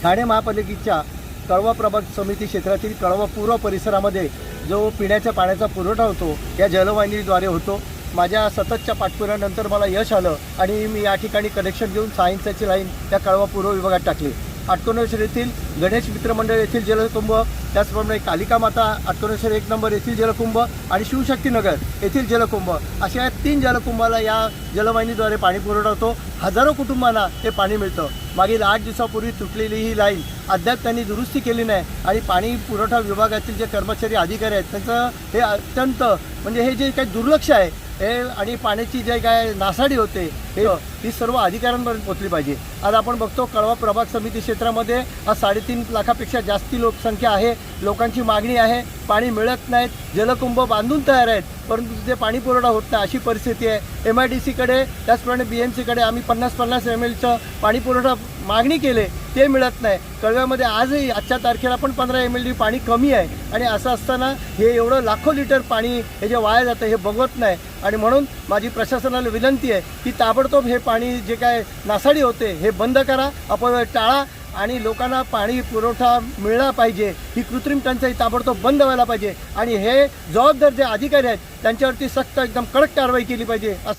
ठाणे महापालिकेच्या कळवा प्रभाग समिती क्षेत्रातील कळवा पूर्व परिसरामध्ये जो पिण्याच्या पाण्याचा पुरवठा होतो या जलवाहिनीद्वारे होतो। माझ्या सततच्या पाठपुराव्यानंतर मला यश आलं आणि मी या ठिकाणी कनेक्शन घेऊन 6 इंचाची लाईन त्या कळवा पूर्व विभागात टाकली। आटकोनेश्वर येथील गणेश मित्र मंडळ येथील जलकुंभ, त्याचप्रमाणे कालिका माता आटकोनेश्वर 1 नंबर येथील जलकुंभ आणि शिवशक्तीनगर येथील जलकुंभ अशा 3 जलकुंभाला या जलवाहिनीद्वारे पाणी पुरवठा होतो। हजारो कुटुंबांना हे पाणी मिळतं। मागील 8 दिवसापूर्वी तुटलेली ही लाईन अद्याप त्यांनी दुरुस्ती केली नाही आणि पाणी पुरवठा विभागातील जे कर्मचारी अधिकारी आहेत त्यांचं हे अत्यंत म्हणजे हे जे काही दुर्लक्ष आहे हे आणि पाण्याची जे काय नासाडी होते ही सर्व अधिकाऱ्यांपर्यंत पोहोचली पाहिजे। आज आपण बघतो कळवा प्रभाग समिती क्षेत्रामध्ये आज 3.5 लाखापेक्षा जास्ती लोकसंख्या आहे। लोकांची मागणी आहे, पाणी मिळत नाहीत, जलकुंभ बांधून तयार आहेत परंतु तिथे पाणी पुरवठा होत नाही अशी परिस्थिती आहे। MIDCकडे त्याचप्रमाणे BMCकडे आम्ही 50-50 mlचं पाणी पुरवठा मागणी केले, ते मिळत नाही। कळव्यामध्ये आजही आजच्या तारखेला पण 15 ml पाणी कमी आहे आणि असं असताना हे एवढं लाखो लिटर पाणी हे जे वाया जातं हे बघत नाही आणि म्हणून माझी प्रशासनाला विनंती आहे की ताबडतोब हे पाणी जे काय नासाडी होते हे बंद करा, अपव्यय टाळा आणि लोकांना पाणी पुरवठा मिळाला पाहिजे। ही कृत्रिम टंचाई ताबडतोब बंद व्हायला पाहिजे आणि हे जबाबदार जे अधिकारी आहेत त्यांच्यावरती सक्त एकदम कडक कारवाई केली पाहिजे असं